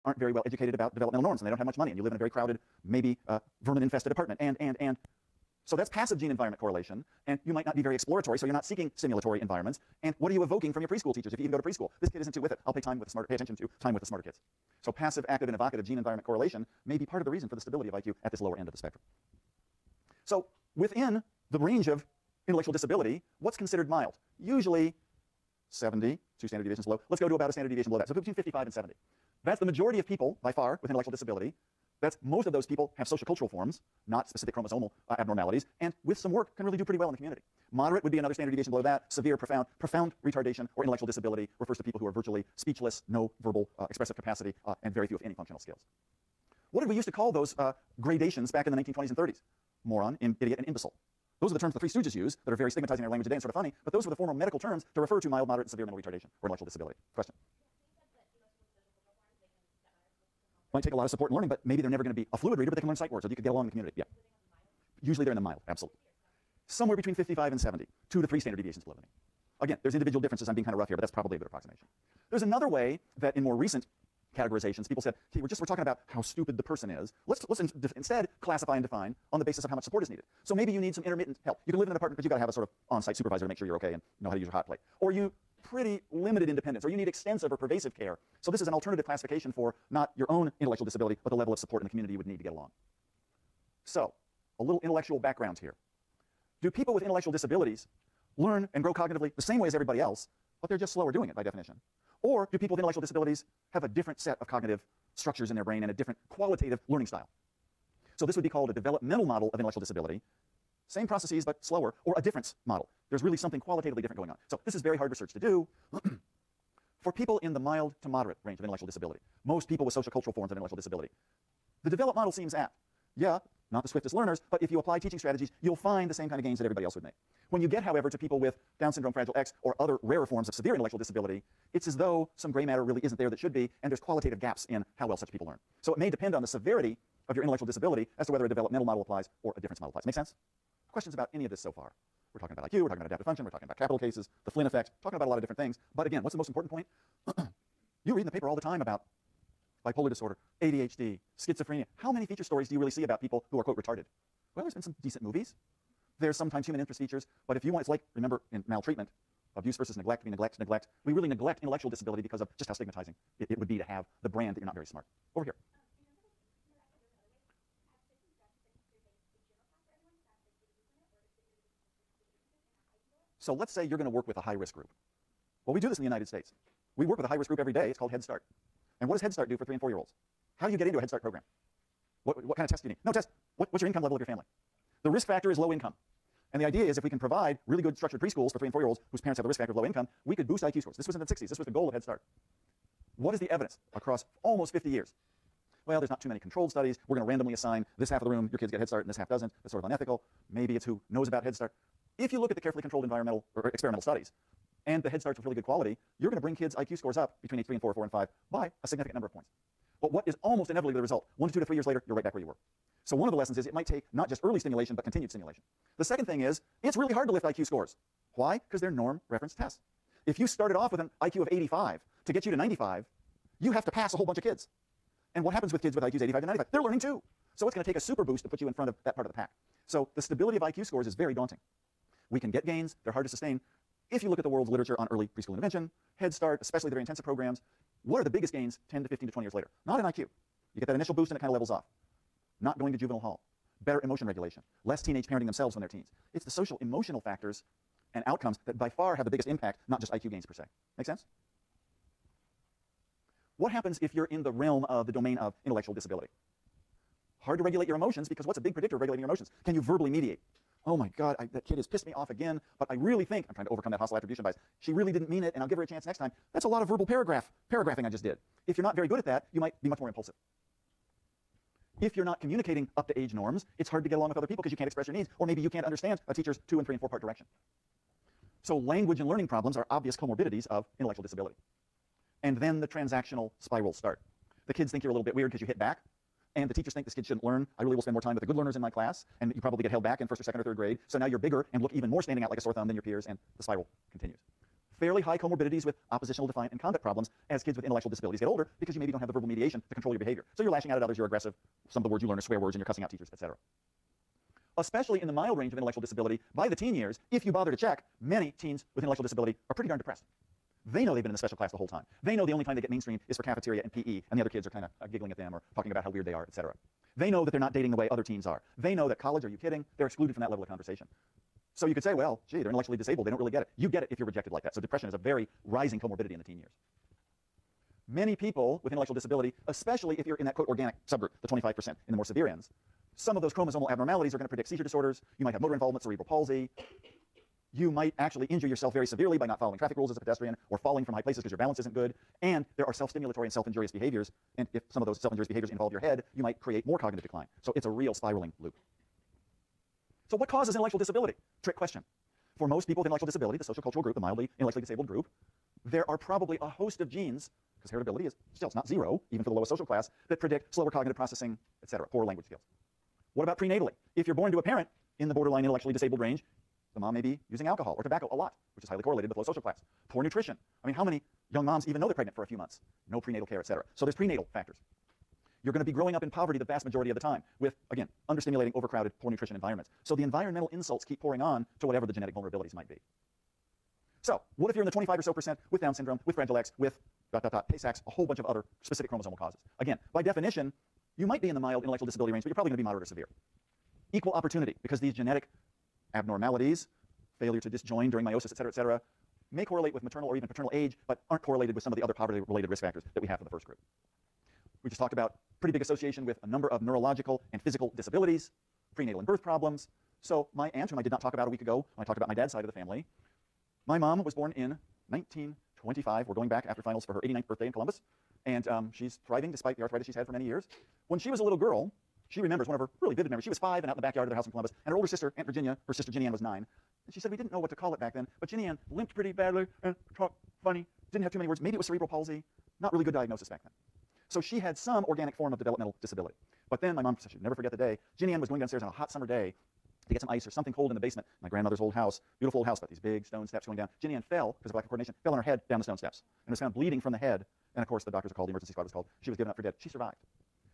aren't very well educated about developmental norms, and they don't have much money, and you live in a very crowded, maybe vermin-infested apartment, and. So that's passive gene-environment correlation, and you might not be very exploratory, so you're not seeking stimulatory environments. And what are you evoking from your preschool teachers if you even go to preschool? This kid isn't too with it. I'll pay attention to time with the smarter kids. So passive, active, and evocative gene-environment correlation may be part of the reason for the stability of IQ at this lower end of the spectrum. So within the range of intellectual disability, what's considered mild? Usually 70, 2 standard deviations below. Let's go to about a standard deviation below that. So between 55 and 70. That's the majority of people, by far, with intellectual disability. Most of those people have social cultural forms, not specific chromosomal abnormalities, and with some work can really do pretty well in the community. Moderate would be another standard deviation below that. Severe, profound retardation or intellectual disability refers to people who are virtually speechless, no verbal expressive capacity, and very few, if any, functional skills. What did we used to call those gradations back in the 1920s and 30s? Moron, idiot, and imbecile. Those are the terms the Three Stooges use that are very stigmatizing in our language today and sort of funny, but those were the formal medical terms to refer to mild, moderate, and severe mental retardation or intellectual disability. Question? Might take a lot of support and learning, but maybe they're never going to be a fluid reader, but they can learn sight words, so you could get along in the community. Yeah. Usually they're in the mild, absolutely. Somewhere between 55 and 70, 2 to 3 standard deviations below the mean. Again, there's individual differences. I'm being kind of rough here, but that's probably a good approximation. There's another way that in more recent categorizations, people said, hey, we're talking about how stupid the person is. Let's instead classify and define on the basis of how much support is needed. So maybe you need some intermittent help. You can live in an apartment, but you've got to have a sort of on-site supervisor to make sure you're okay and know how to use your hot plate. Or you pretty limited independence, or you need extensive or pervasive care. So this is an alternative classification for not your own intellectual disability, but the level of support in the community you would need to get along. So, a little intellectual background here. Do people with intellectual disabilities learn and grow cognitively the same way as everybody else, but they're just slower doing it by definition? Or do people with intellectual disabilities have a different set of cognitive structures in their brain and a different qualitative learning style? So this would be called a developmental model of intellectual disability. Same processes, but slower, or a difference model. There's really something qualitatively different going on. So this is very hard research to do. For people in the mild to moderate range of intellectual disability, most people with social cultural forms of intellectual disability, the developed model seems apt. Yeah, not the swiftest learners, but if you apply teaching strategies, you'll find the same kind of gains that everybody else would make. When you get, however, to people with Down syndrome, Fragile X, or other rarer forms of severe intellectual disability, it's as though some gray matter really isn't there that should be, and there's qualitative gaps in how well such people learn. So it may depend on the severity of your intellectual disability as to whether a developmental model applies or a difference model applies. Make sense? Questions about any of this so far? We're talking about IQ, we're talking about adaptive function, we're talking about capital cases, the Flynn effect, talking about a lot of different things. But again, what's the most important point? You read in the paper all the time about bipolar disorder, ADHD, schizophrenia. How many feature stories do you really see about people who are, quote, retarded? Well, there's been some decent movies. There's sometimes human interest features. But if you want, it's like, remember, in maltreatment, abuse versus neglect, we neglect. We really neglect intellectual disability because of just how stigmatizing it would be to have the brand that you're not very smart. Over here. So let's say you're going to work with a high-risk group. Well, we do this in the United States. We work with a high-risk group every day. It's called Head Start. And what does Head Start do for 3- and 4-year-olds? How do you get into a Head Start program? What kind of test do you need? No test. What's your income level of your family? The risk factor is low income. And the idea is if we can provide really good structured preschools for 3- and 4-year-olds whose parents have the risk factor of low income, we could boost IQ scores. This was in the 60s. This was the goal of Head Start. What is the evidence across almost 50 years? Well, there's not too many controlled studies. We're going to randomly assign this half of the room, your kids get Head Start, and this half doesn't. That's sort of unethical. Maybe it's who knows about Head Start. If you look at the carefully controlled environmental or experimental studies, and the Head Starts with really good quality, you're going to bring kids' IQ scores up between age 3 and 4, 4 and 5 by a significant number of points. But what is almost inevitably the result? 1 to 2 to 3 years later, you're right back where you were. So one of the lessons is it might take not just early stimulation, but continued stimulation. The second thing is it's really hard to lift IQ scores. Why? Because they're norm reference tests. If you started off with an IQ of 85 to get you to 95, you have to pass a whole bunch of kids. And what happens with kids with IQs 85 to 95? They're learning too. So it's going to take a super boost to put you in front of that part of the pack. So the stability of IQ scores is very daunting. We can get gains. They're hard to sustain. If you look at the world's literature on early preschool intervention, Head Start, especially the very intensive programs, what are the biggest gains 10 to 15 to 20 years later? Not in IQ. You get that initial boost and it kind of levels off. Not going to juvenile hall. Better emotion regulation. Less teenage parenting themselves when they're teens. It's the social emotional factors and outcomes that by far have the biggest impact, not just IQ gains per se. Make sense? What happens if you're in the realm of the domain of intellectual disability? Hard to regulate your emotions because what's a big predictor of regulating your emotions? Can you verbally mediate? Oh my God, that kid has pissed me off again, but I really think, I'm trying to overcome that hostile attribution bias, she really didn't mean it and I'll give her a chance next time. That's a lot of verbal paragraphing I just did. If you're not very good at that, you might be much more impulsive. If you're not communicating up to age norms, it's hard to get along with other people because you can't express your needs, or maybe you can't understand a teacher's 2- and 3- and 4-part direction. So language and learning problems are obvious comorbidities of intellectual disability. And then the transactional spirals start. The kids think you're a little bit weird because you hit back, and the teachers think this kid shouldn't learn. I really will spend more time with the good learners in my class, and you probably get held back in 1st or 2nd or 3rd grade, so now you're bigger and look even more standing out like a sore thumb than your peers, and the spiral continues. fairly high comorbidities with oppositional, defiant, and conduct problems as kids with intellectual disabilities get older because you maybe don't have the verbal mediation to control your behavior. So you're lashing out at others, you're aggressive, some of the words you learn are swear words, and you're cussing out teachers, etc. Especially in the mild range of intellectual disability, by the teen years, if you bother to check, many teens with intellectual disability are pretty darn depressed. They know they've been in the special class the whole time. They know the only time they get mainstream is for cafeteria and PE, and the other kids are kind of giggling at them or talking about how weird they are, etc. They know that they're not dating the way other teens are. They know that college, are you kidding? They're excluded from that level of conversation. So you could say, well, gee, they're intellectually disabled. They don't really get it. You get it if you're rejected like that. So depression is a very rising comorbidity in the teen years. Many people with intellectual disability, especially if you're in that, quote, organic subgroup, the 25% in the more severe ends, some of those chromosomal abnormalities are going to predict seizure disorders. You might have motor involvement, cerebral palsy. You might actually injure yourself very severely by not following traffic rules as a pedestrian or falling from high places because your balance isn't good. And there are self-stimulatory and self-injurious behaviors. And if some of those self-injurious behaviors involve your head, you might create more cognitive decline. So it's a real spiraling loop. So what causes intellectual disability? Trick question. For most people with intellectual disability, the social cultural group, the mildly intellectually disabled group, there are probably a host of genes, because heritability is still, it's not zero, even for the lowest social class, that predict slower cognitive processing, etc., poor language skills. What about prenatally? If you're born to a parent in the borderline intellectually disabled range, the mom may be using alcohol or tobacco a lot, which is highly correlated with low social class. Poor nutrition. I mean, how many young moms even know they're pregnant for a few months? No prenatal care, etc. So there's prenatal factors. You're going to be growing up in poverty the vast majority of the time with, again, understimulating, overcrowded, poor nutrition environments. So the environmental insults keep pouring on to whatever the genetic vulnerabilities might be. So what if you're in the 25 or so percent with Down syndrome, with Fragile X, with ... Tay-Sachs, a whole bunch of other specific chromosomal causes? Again, by definition, you might be in the mild intellectual disability range, but you're probably going to be moderate or severe. Equal opportunity, because these genetic abnormalities, failure to disjoin during meiosis, etc., may correlate with maternal or even paternal age, but aren't correlated with some of the other poverty-related risk factors that we have for the first group. We just talked about pretty big association with a number of neurological and physical disabilities, prenatal and birth problems. So my aunt, whom I did not talk about a week ago when I talked about my dad's side of the family, my mom was born in 1925. We're going back after finals for her 89th birthday in Columbus, and she's thriving despite the arthritis she's had for many years. When she was a little girl, she remembers one of her really vivid memories. She was 5 and out in the backyard of their house in Columbus, and her older sister, Aunt Virginia, her sister Ginny Ann was 9. And she said, we didn't know what to call it back then, but Ginny Ann limped pretty badly and talked funny, didn't have too many words. Maybe it was cerebral palsy. Not really good diagnosis back then. So she had some organic form of developmental disability. But then my mom said she'd never forget the day. Ginny Ann was going downstairs on a hot summer day to get some ice or something cold in the basement. My grandmother's old house, beautiful old house, but these big stone steps going down. Ginny Ann fell, because of lack of coordination, fell on her head down the stone steps, and was found bleeding from the head. And of course, the doctors were called, the emergency squad was called. She was given up for dead. She survived.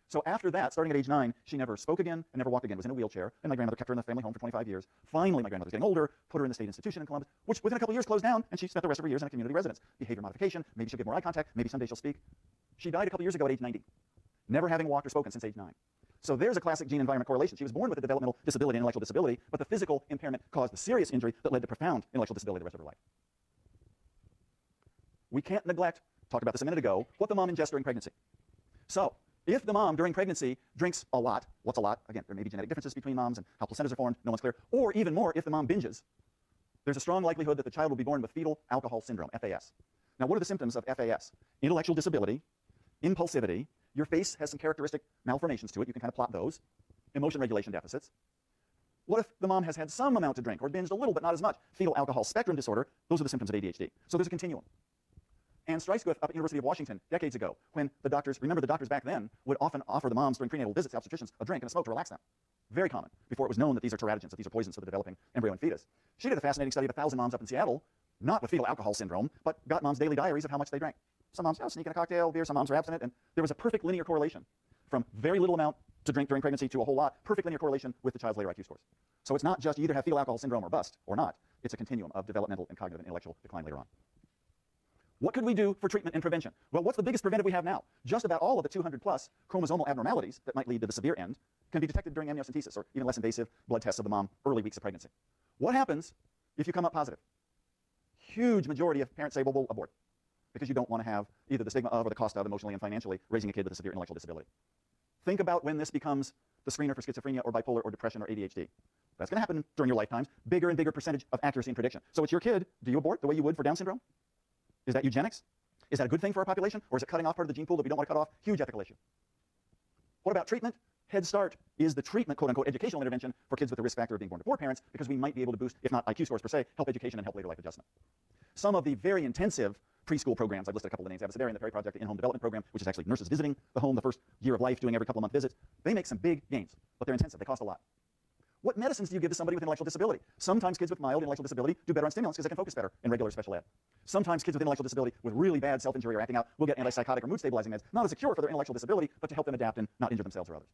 So after that, starting at age 9, she never spoke again and never walked again, was in a wheelchair, and my grandmother kept her in the family home for 25 years. Finally, my grandmother was getting older, put her in the state institution in Columbus, which within a couple of years closed down, and she spent the rest of her years in a community residence. Behavior modification, maybe she'll get more eye contact, maybe someday she'll speak. She died a couple years ago at age 90, never having walked or spoken since age 9. So there's a classic gene-environment correlation. She was born with a developmental disability and intellectual disability, but the physical impairment caused the serious injury that led to profound intellectual disability the rest of her life. We can't neglect, talked about this a minute ago, what the mom ingests during pregnancy. So if the mom during pregnancy drinks a lot, what's a lot? Again, there may be genetic differences between moms and how placentas are formed, no one's clear. Or even more, if the mom binges, there's a strong likelihood that the child will be born with fetal alcohol syndrome, FAS. Now, what are the symptoms of FAS? Intellectual disability, impulsivity, your face has some characteristic malformations to it, you can kind of plot those, emotion regulation deficits. What if the mom has had some amount to drink or binged a little but not as much? Fetal alcohol spectrum disorder, those are the symptoms of ADHD. So there's a continuum. Anne Streisguth up at University of Washington decades ago, when the doctors, remember the doctors back then, would often offer the moms during prenatal visits, obstetricians, a drink and a smoke to relax them. Very common, before it was known that these are teratogens, that these are poisons for the developing embryo and fetus. She did a fascinating study of 1,000 moms up in Seattle, not with fetal alcohol syndrome, but got moms' daily diaries of how much they drank. Some moms, sneaking a cocktail, beer, some moms are abstinent, and there was a perfect linear correlation from very little amount to drink during pregnancy to a whole lot, perfect linear correlation with the child's later IQ scores. So it's not just you either have fetal alcohol syndrome or bust, or not. It's a continuum of developmental and cognitive and intellectual decline later on. What could we do for treatment and prevention? Well, what's the biggest preventive we have now? Just about all of the 200 plus chromosomal abnormalities that might lead to the severe end can be detected during amniocentesis or even less invasive blood tests of the mom early weeks of pregnancy. What happens if you come up positive? Huge majority of parents say, well, we'll abort, because you don't want to have either the stigma of or the cost of emotionally and financially raising a kid with a severe intellectual disability. Think about when this becomes the screener for schizophrenia or bipolar or depression or ADHD. That's going to happen during your lifetimes, bigger and bigger percentage of accuracy and prediction. So it's your kid. Do you abort the way you would for Down syndrome? Is that eugenics? Is that a good thing for our population? Or is it cutting off part of the gene pool that we don't want to cut off? Huge ethical issue. What about treatment? Head Start is the treatment, quote unquote, educational intervention for kids with the risk factor of being born to poor parents, because we might be able to boost, if not IQ scores per se, help education and help later life adjustment. Some of the very intensive preschool programs, I've listed a couple of the names, Abecedaria and the Perry Project, the in-home development program, which is actually nurses visiting the home the first year of life, doing every couple of month visits. They make some big gains, but they're intensive, they cost a lot. What medicines do you give to somebody with intellectual disability? Sometimes kids with mild intellectual disability do better on stimulants because they can focus better in regular special ed. Sometimes kids with intellectual disability with really bad self-injury or acting out will get antipsychotic or mood stabilizing meds, not as a cure for their intellectual disability, but to help them adapt and not injure themselves or others.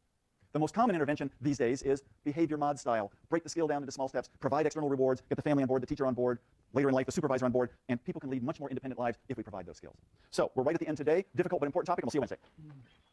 The most common intervention these days is behavior mod style. Break the skill down into small steps, provide external rewards, get the family on board, the teacher on board, later in life the supervisor on board, and people can lead much more independent lives if we provide those skills. So we're right at the end today. Difficult but important topic, and we'll see you Wednesday.